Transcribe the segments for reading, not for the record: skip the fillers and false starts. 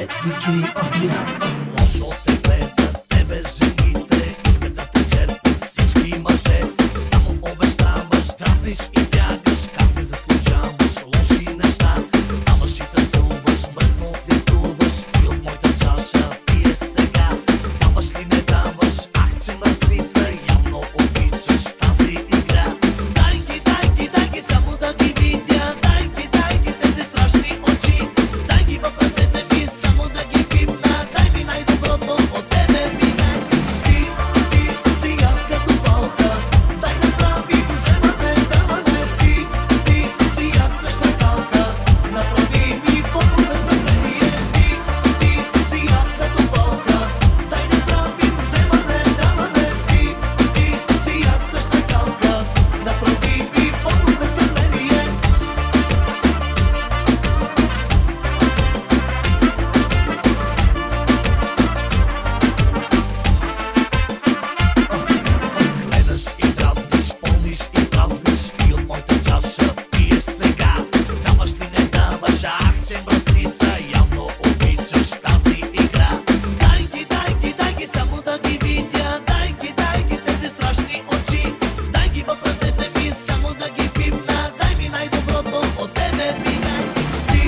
е DJ Adrian. Лошо те гледат тебе жените, искат да те черпят всички мъже. Само обещаваш, дразниш и бягаш, как се заслужаваш лоши неща. Ставаш и танцуваш, мръсно диктуваш и от моята чаша пиеш сега. Даваш ли не даваш, ах че мръсница, явно обичаш тази игра. Дай ги, само да ги видя, дай ги тези страшни очи. Дай ги в ръцете ми, само да ги пипна, дай ми най-доброто от тебе ми дай. Ти си яд като болка, дай направи вземане, даване. Ти си яд къща калка, направи ми по-престъпление. Ти си яд като болка, дай направи вземане, даване. Ти си яд къща калка, направи ми по-престъпление. Гледаш и дразниш, пълниш и празниш и от моята чаша пиеш сега. Даваш ли не даваш, ах че мръсница, явно обичаш тази игра. Дай ги, само да ги видя, дай ги тези страшни очи. Дай ги в ръцете ми, само да ги пипна, дай ми най-доброто от тебе ми дай. Ти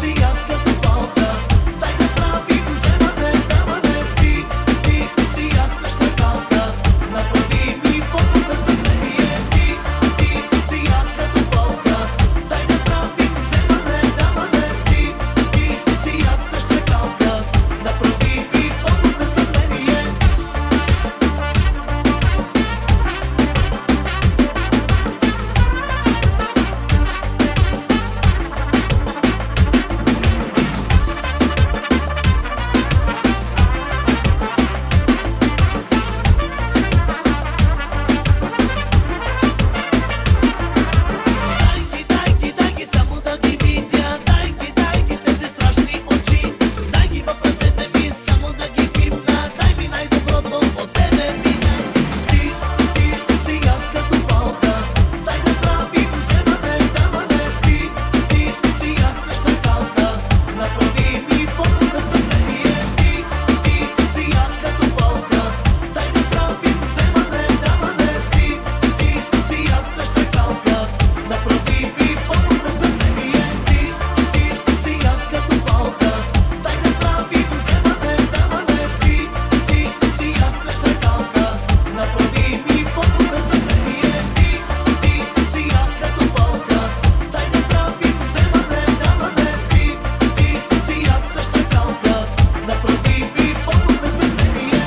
си яд като болка, дай направи вземане, даване. Ти си яд къща калка, направи ми по-престъпление. Ти си яд като болка, дай направи вземане, даване. Ти си яд къща калка, направи ми по-престъпление. Дай ги, само да ги видя, дай ги тези страшни очи. Дай ги в ръцете ми, само да ги пипна, дай ми най-доброто от тебе ми дай. Ти си яд като болка, дай направи вземане, даване. Ти си яд къща калка, направи ми по-престъпление. Ти си яд като болка, дай направи вземане, даване. Ти си яд къща калка, направи ми по-престъпление. Ти си яд като болка, дай направи вземане, даване. Ти си яд къща калка, направи ми по-престъпление. Ти си яд като болка, дай направи вземане, даване. Ти си яд къща калка, направи ми по-престъпление.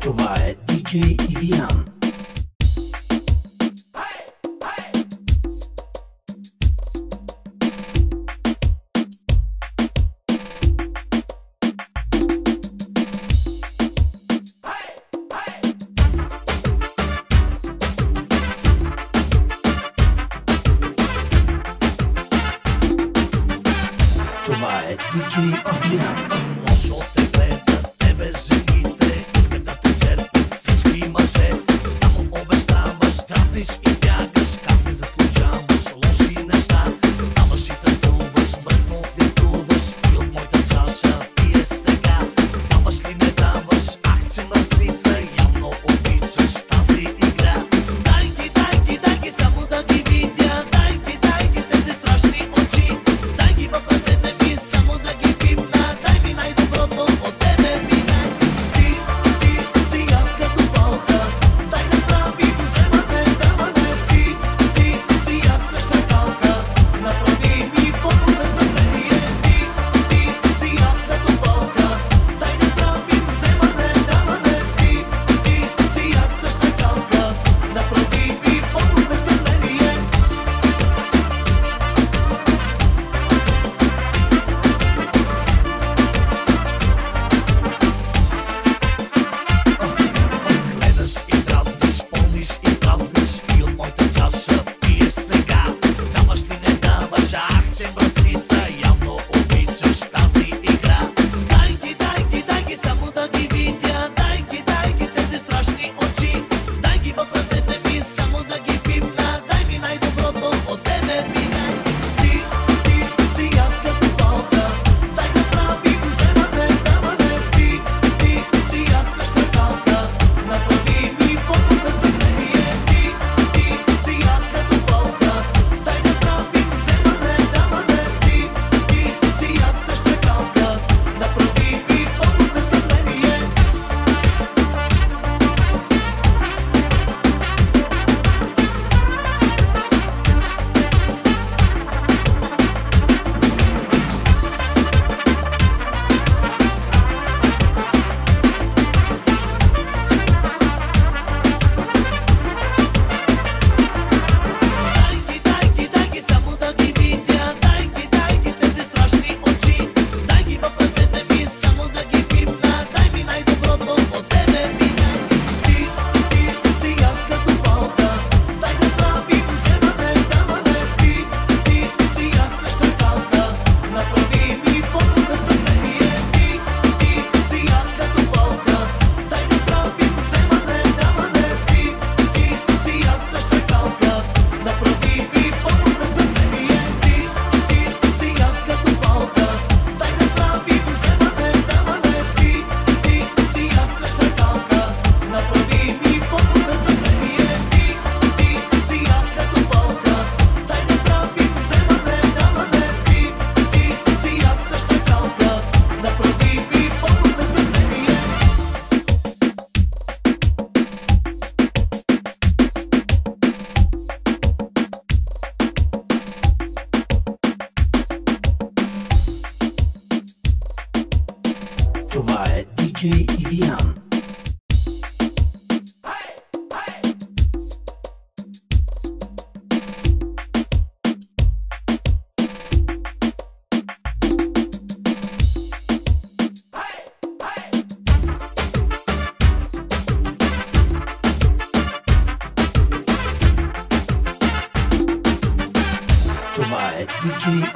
Това е DJ Evian. Това е DJ Adrian. Лошо те гледат тебе жените, искат да те черпят всички мъже. Само обещаваш, дразниш и бягаш, как се заслужаваш лоши неща. Ставаш и танцуваш, мръсно диктуваш и от моята чаша пиеш сега. Даваш ли не даваш, ах че мръсница, явно обичаш тази игра. Дай ги, само да ги видя, дай ги тези страшни очи. Дай ги в ръцете ми, само да ги пипна, дай ми най-доброто от тебе ми дай. Това е DJ Ивиян. Това е DJ